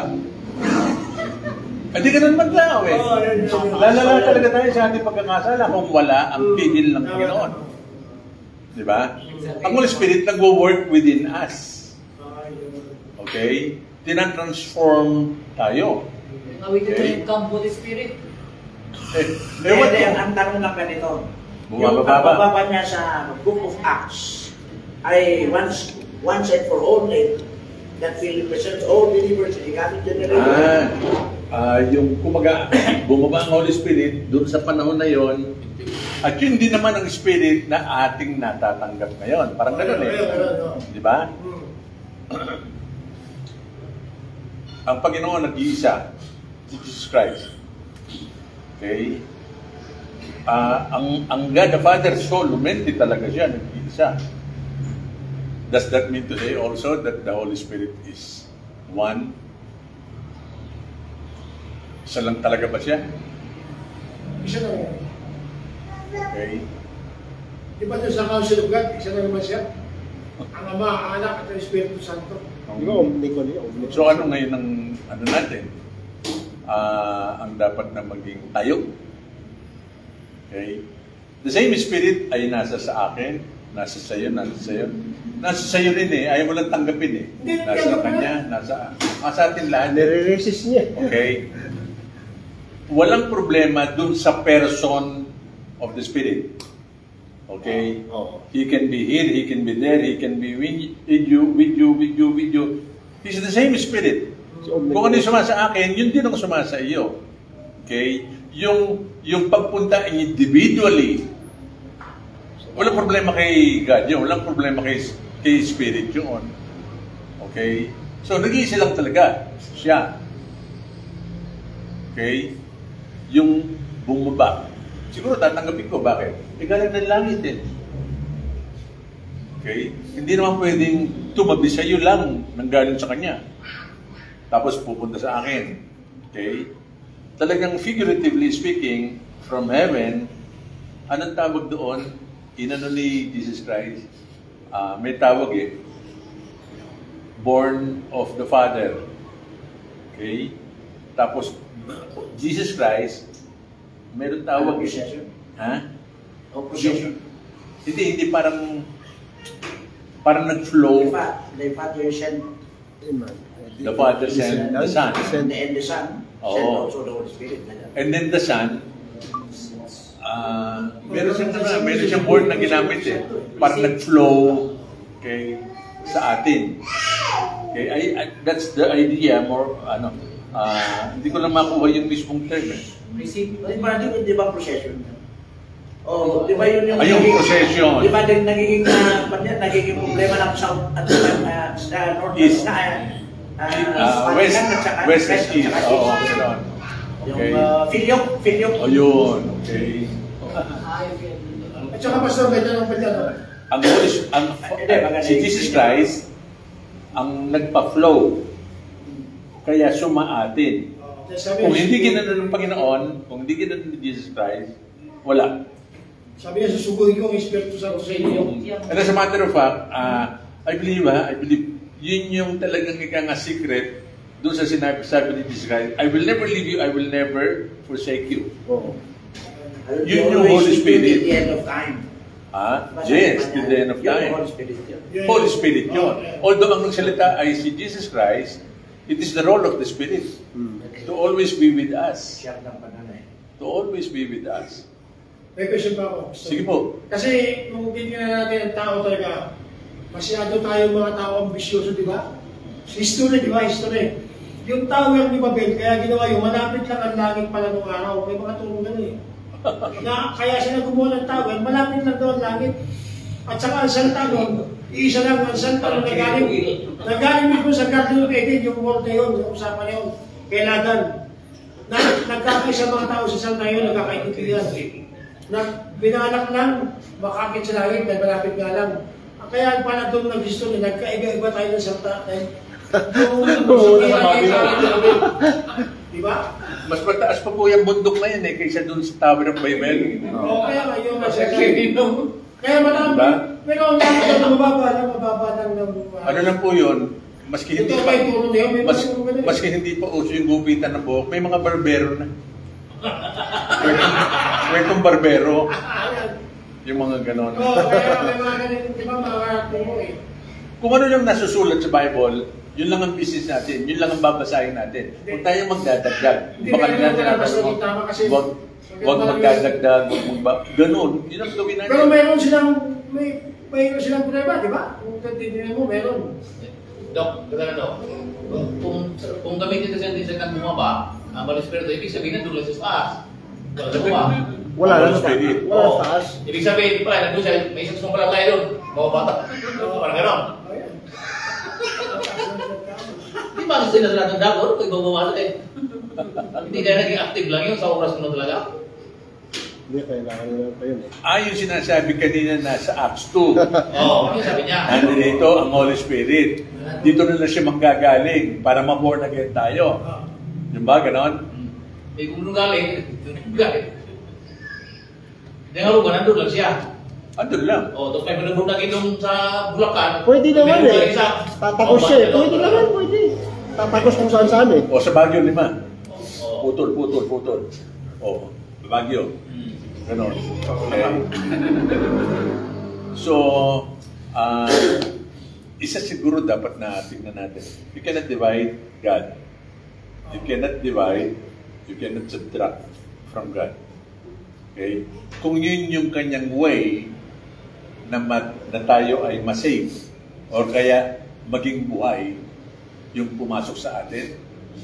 Hindi ganun maglaw eh. Oo, yun. Lalala talaga tayo sa ating pagkakasala kung wala ang pigil ng Panginoon. Di ba? Ang Holy Spirit nagwo-work within us. Okay? Tinatransform tayo. Awitin ko yung camp Holy Spirit. Ewan Hindi, ko. ang tanong lang ganito. Bumababa Yung ba? pagbababa niya sa Book of Acts ay once and for all that will represent all believers in the coming generation. Yung kumaga, bumaba ang Holy Spirit doon sa panahon na yon. At yun din naman ang Spirit na ating natatanggap ngayon. Parang gano'n eh. Di ba? Ang Panginoon nag-iisa, si Jesus Christ. Okay? Ang God the Father, so lumente talaga siya, nag-iisa. Does that mean today also that the Holy Spirit is one? Isa lang talaga ba siya? Isa na yan. Okay? Di ba doon sa Council of God, isa na naman siya? Ang Ama, ang Anak, at ang Espiritu Santo. Di ba, omni ko niya, omni. So ano ngayon ang ano natin? Ang dapat na maging tayo. Okay? The same Spirit ay nasa sa akin, nasa sa iyo, nasa sa iyo. Nasa sa iyo rin eh, ayaw mo lang tanggapin eh. Nasa kanya, nasa atin lahat. Nire-resist niya. Okay? Walang problema dun sa person of the Spirit. Okay? Oo. He can be here, he can be there, he can be with you. He's the same Spirit. Kung ano yung sumasa akin, yun din ang sumasa iyo. Okay? Yung pagpunta individually, walang problema kay God yun, walang problema kay Spirit yun. Okay? So, nag-iisa lang talaga siya. Okay? Yung bumaba siguro tatanggapin ko. Bakit? Galing ng langit eh. Okay? Hindi naman pwedeng tumabi sa iyo lang nang galing sa Kanya. Tapos pupunta sa akin. Okay? Talagang figuratively speaking, from heaven, anong tawag doon? Inano ni Jesus Christ? May tawag eh. Born of the Father. Okay? Tapos, Jesus Christ, meron tawag eh. Procession? Ha? O procession? Hindi parang nag-flow. The Father sent, The Father sent the Son. and the Son sent Oo. also the Holy Spirit. And then the Son, meron siyang word na ginamit eh. Parang nag-flow okay, sa atin. Okay, that's the idea more, hindi ko lang makuha yung mismong term eh. Receive. Di ba procession? Oh, di ba yun yung Yung procession. Di ba din nagiging problema ng South at sa North East. West is East. Oo, gano'n. Yung Okay. Filioque. O yun, okay. At saka Pastor, may tanong pa dyan. Si Jesus Christ, ang nagpa-flow, kaya sumaatin. Kung hindi ginanon ng Panginoon, kung hindi ginanon ni Jesus Christ, wala. Sabi niya, susuguhin ko ang Espiritu Santo sa inyo. And as a matter of fact, I believe, yun yung talagang ika nga secret doon sa sabi ni Jesus Christ, I will never leave you, I will never forsake you. Yun yung Holy Spirit. At the end of time. Yes, to the end of Yung time. Holy Spirit yun. Holy Spirit yun. Although ang nagsalita ay si Jesus Christ, it is the role of the Spirit to always be with us. Siya ng pananay. To always be with us. May question pa ako. Pastor. Sige po. Kasi kung tingnan natin ang tao talaga, masyado tayo mga tao ambisyoso, di ba? History, di ba? History. Yung tower ni Babel, kaya ginawa yun, malapit lang ang langit pala nung araw. May mga tulungan eh. Kaya sila gumawa ng tower, malapit lang daw ang langit. At saka ang salta nun, iisa lang ang salta nun nagaling dito sa Garden of Eden, yung word na yun, yung usapan na yun, kailangan. Nagkakaisa mga tao sa salta yun, nagkakaintindihan. Binalak lang, makakit sa langit, dahil malapit nga lang. Kaya pala doon nag-history, nagkaiba-iba tayo ng salta. Diba? Mas mataas pa po yung bundok na yan kaysa doon sa Tower of Babel. Oo, kaya yung kaya marami. Pero ang mababa lang ng Ano lang po yun, maski hindi ito pa, may turo na yun, may mga turo na yun. maski hindi pa uso yung gupitan ng buhok, may mga barbero na. Kwentong barbero. Yung mga ganon. Oo, kaya may mga ganun, di ba, mga turo eh. Kung ano lang nasusulat sa Bible, yun lang ang business natin, yun lang ang babasahin natin. Huwag tayong magdadagdag. Baka nila tinatanong mo, huwag magdadagdag, ganun. Yun ang gawin natin. Pero mayroon silang prueba, di ba? Kung titignan mo, meron. Dok, Dok. Kung gamitin kasi hindi sa bumaba, ang Holy Spirit, ibig sabihin na doon sa taas. Wala na sa Spirit. Wala sa taas. Ibig sabihin, pala, nandun siya, may isang pala tayo doon. Mga bata. Parang gano'n. Di ba kasi sila ng dagor? Kung ibabawala eh. Hindi na naging active lang yun sa oras mo talaga. Hindi, kailangan nila pa yun eh. Yung sinasabi kanina na sa Acts 2. Oo, ano sabi niya? Nandito ang Holy Spirit. Dito na lang siya manggagaling para ma-born again tayo. Yung ba, ganon? Eh, kung nung galing, galing. Dengar ba, nandun lang siya. Andun lang. O, tapos may manubog na gitong sa Bulacan. Pwede naman May eh. isa. Tatagos siya eh. Pwede naman, pwede. Tatagos kung saan saan eh. O sa Baguio 5. Oo. Putol. O, Baguio. Ganon. Okay. So, isa siguro dapat na tingnan natin. You cannot divide God. You cannot divide, you cannot subtract from God. Okay? Kung yun yung kanyang way na tayo ay masave or kaya maging buhay yung pumasok sa atin,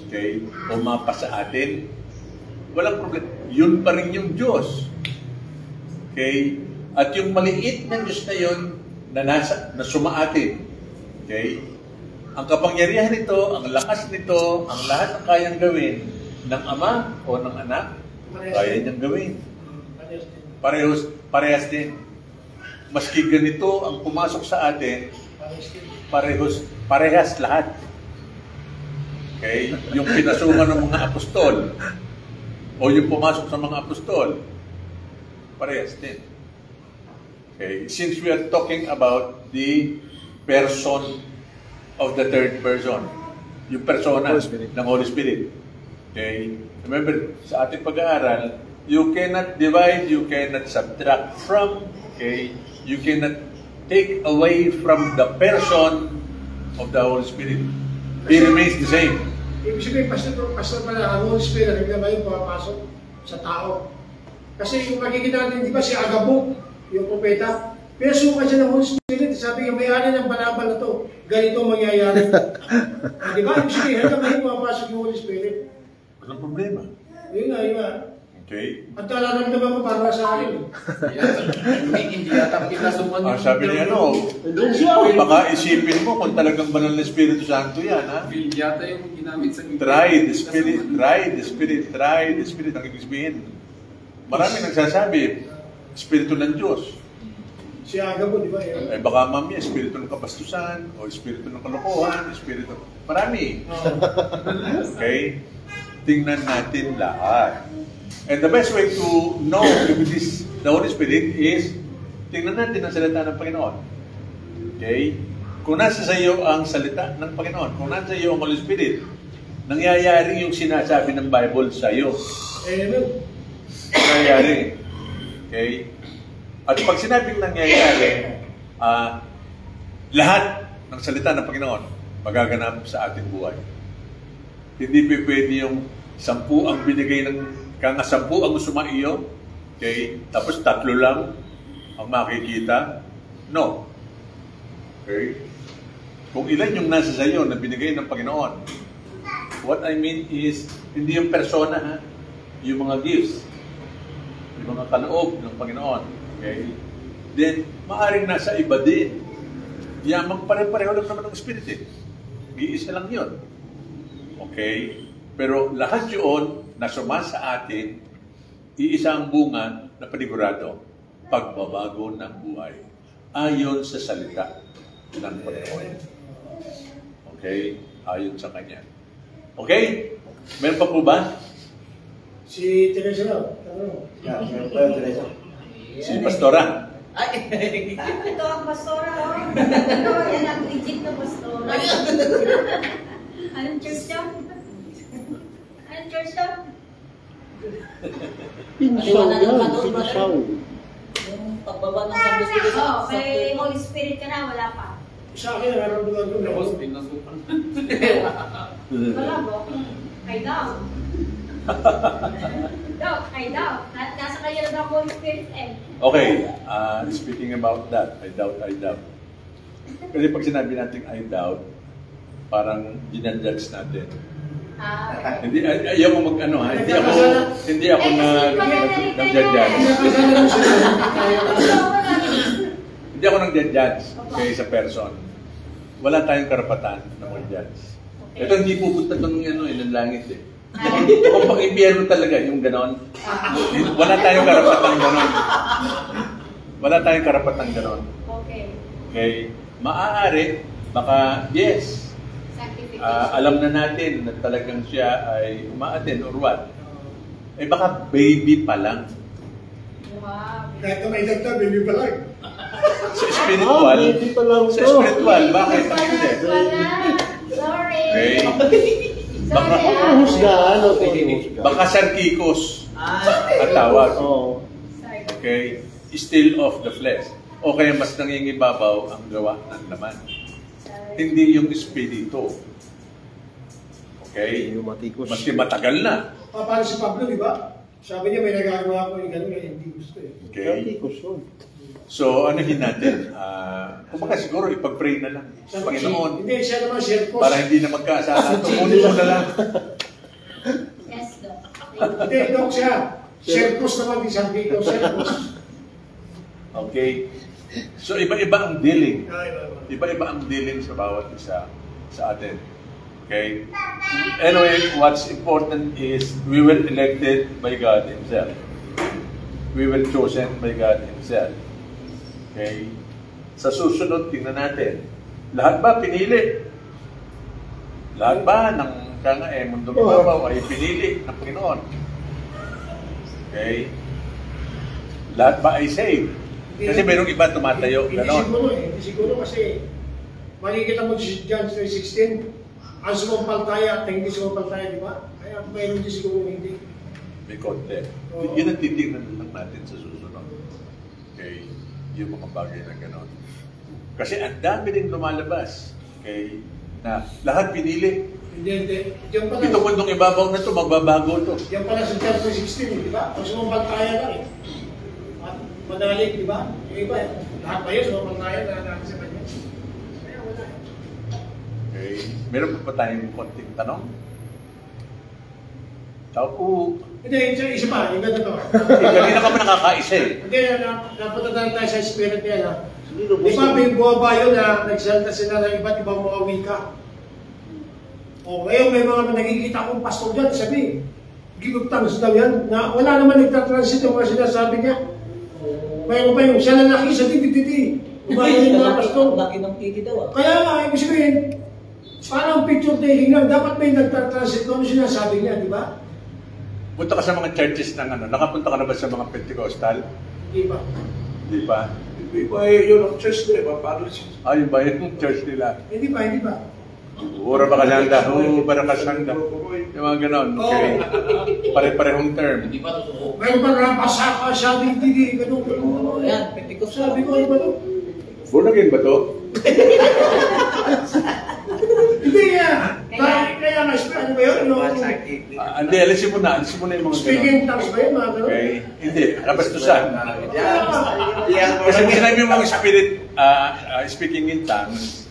okay? O mapa sa atin, walang problema. Yun pa rin yung Diyos. Okay? At yung maliit na Diyos na yun na sumaatin. Okay? Ang kapangyarihan nito, ang lakas nito, ang lahat ng kayang gawin ng Ama o ng Anak, kaya niyang gawin. Parehas din. Maski ganito ang pumasok sa atin, parehas lahat. Okay? Yung pinasukan ng mga apostol o yung pumasok sa mga apostol, parehas din. Okay? Since we are talking about the person of the third person, yung persona ng Holy Spirit. Okay? Remember, sa ating pag-aaral, you cannot divide, you cannot subtract from, okay? You cannot take away from the person of the Holy Spirit. He remains the same. Ibig sabihin, pastor pala, ang Holy Spirit, hindi na ngayon pumapasok sa tao. Kasi yung makikita natin, di ba, si Agabuk, yung propeta, pero suka siya ng Holy Spirit, sabi niya, may-ari ng banabal na to, ganito mangyayari. Di ba? Ibig sabihin, hanggang ngayon pumapasok yung Holy Spirit. Walang problema. Yun nga. Okay? At nararamdaman ko para sa akin. Hindi yata pinasukan yung... Sabi niya, baka isipin mo kung talagang banal na Espiritu Santo yan, ha? Hindi yata yung ginamit sa... Try the Spirit, try the Spirit, try the Spirit. Ang ibig sabihin, marami nagsasabi, Espiritu ng Diyos. Si Agabo, di ba? Baka mamaya, Espiritu ng kapastusan, o Espiritu ng kalokohan, Espiritu... Marami. Okay? Tingnan natin lahat. And the best way to know if it is the Holy Spirit is tingnan natin ang salita ng Panginoon. Okay? Kung nasa sa iyo ang salita ng Panginoon, kung nasa iyo ang Holy Spirit, nangyayari yung sinasabi ng Bible sa iyo. Amen. Nangyayari. Okay? At pag sinabing nangyayari, lahat ng salita ng Panginoon magaganap sa ating buhay. Hindi pwede yung 10 ang binigay ng kaya 10 ang sumaiyo, okay? Tapos 3 lang ang makikita. No. Okay? Kung ilan yung nasa sayo na binigay ng Panginoon, what I mean is, hindi yung persona, ha? Yung mga gifts, yung mga kaloob ng Panginoon. Okay? Then, maaring nasa iba din. Yamang pare-pareho lang naman ng Spirit, eh. Iisa lang yun. Okay? Pero lahat yun na suma sa atin, iisa ang bunga na panigurado, pagbabago ng buhay. Ayon sa salita ng Panginoon. Okay? Ayon sa Kanya. Okay? Meron pa po ba? Si Teresa na. Si Pastora. Ito ang pastora, oh. Ito, yan ang legit na pastora. Anong church daw? Anong church daw? Pinsaw yan, pinsaw. Yung pagbaba ng Santo Spirit Oo, may Holy Spirit ka na, wala pa. Sa akin, nararamdaman ko na. Tapos pinasukan. Wala ba? I doubt. I doubt. Nasa kanya na ang Holy Spirit eh. Okay. Speaking about that, I doubt. Kasi pag sinabi natin I doubt, parang ginadjudge natin. Hindi, ayaw mo mag-ano, ha? Hindi ako nag-judge. Hindi ako nag-judge kay sa person. Wala tayong karapatan na mag-judge. Ito hindi pupunta itong ng langit, eh. Kung pang-impyerno talaga, yung ganon. Wala tayong karapatan ganon. Wala tayong karapatan ganon. Okay? Maaari, baka, yes, alam na natin na talagang siya ay umaattend or what. Eh baka baby pa lang. Wow. Kahit na may dagdag, baby pa lang. Sa spiritual, baby pa lang sa to. spiritual, bakit ang hindi? Sorry. Okay? Sorry. Husgahan, Baka sarkikos at tawag. Oo. Okay? Still of the flesh. O kaya mas nangingibabaw ang gawa ng laman. Hindi yung espiritu. Okay? Maski matagal na. Paano si Pablo, di ba? Sabi niya, may nagagawa ko yung gano'n, hindi gusto eh. Okay? So, anuhin natin? Kumbaga siguro, ipag-pray na lang sa Panginoon. Hindi, siya naman, Sherpos. Para hindi na magkasala. Tumunin mo na lang. Yes, Doc. Hindi, Doc siya. Sherpos naman, di Santiago, Sherpos. Okay? So, iba-iba ang dealing. Iba-iba ang dealing sa bawat isa sa atin. Okay? Anyway, what's important is we were elected by God Himself. we will chosen by God Himself. Okay? Sa susunod, tingnan natin. Lahat ba pinili? Lahat ba ng mundong ibabaw ay pinili ng Panginoon? Okay? Lahat ba ay saved? Kasi mayroong iba tumatayo, gano'n. Hindi siguro kasi makikita mo si John 3:16, ang sumampaltaya at hindi sumampaltaya, di ba? Kaya mayroon din siguro hindi. May konti. Yun ang titignan lang natin sa susunod. Okay? Yung mga bagay na gano'n. Kasi ang dami din lumalabas. Okay? Na lahat pinili. Hindi. Yung pala, Itong mundong ibabaw na to, magbabago to. yung pala si John 3:16, di ba? Ang sumampaltaya lang eh. At manalig, di ba? Yung iba, lahat ba yun sumampaltaya na natin sa kanya? Kaya wala. Okay? Meron pa tayong konting tanong? Tao po. Hindi, isa pa, yung ganda to. Kanina ka pa nakakaisa eh. Hindi, napunta tayo sa spirit niya na. Di ba may buwaba yun na nagsalita sila ng iba't ibang mga wika? O ngayon may mga nakikita akong pastor dyan, sabi, give of tongues daw yan, na wala naman nagtatransit yung mga sinasabi niya. Mayroon pa yung siya lalaki sa titi-titi. Umayon yung mga pastor. Laki ng titi daw ah. Kaya nga, ibig sabihin, parang picture taking lang, dapat may nagtatransit kung ano sinasabi niya, di ba? Punta ka sa mga churches ng ano, nakapunta ka na ba sa mga Pentecostal? Di ba? Di ba? Hindi ba yun ang church nila? Paano siya? Ayun ba yung church nila? Hindi ba, hindi ba? Ura ba kasanda? Para kasanda. Yung mga ganon, okay? Pare-parehong term. Hindi pa totoo. Mayroon pa rapasaka, sabi, hindi, ganun. Oo, yan. Pentecostal. Sabi ko, ano ba ito? Born again ba to? Hindi nga. Kaya nga, ano ba yun? Hindi, alisin mo na yung mga Speaking ganon. tongues ba yun, mga ganun? Okay? Hindi, kabastusan. Yan. Kasi kung sinabi yung mga spirit, speaking in tongues,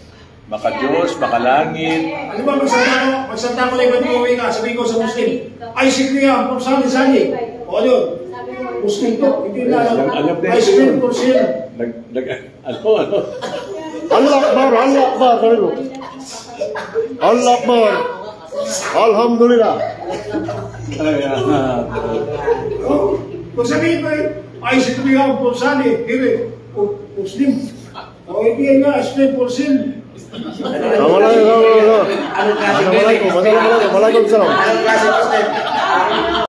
baka Diyos, baka langit. Ano ba, magsanta ko na iba't umuwi ka, sabihin ko sa Muslim, ay si Kriya, sali-sali. O yun, Muslim to, hindi na alam. Ay Spring for sale. Ano? Allah Akbar, Allah Akbar, sabi mo. Allah Akbar. Alhamdulillah. Kung sabihin ko, ay si Kriya, sali, Muslim. O hindi nga, Spring for sale. Assalamualaikum. Assalamualaikum. Assalamualaikum. Anong klase Muslim?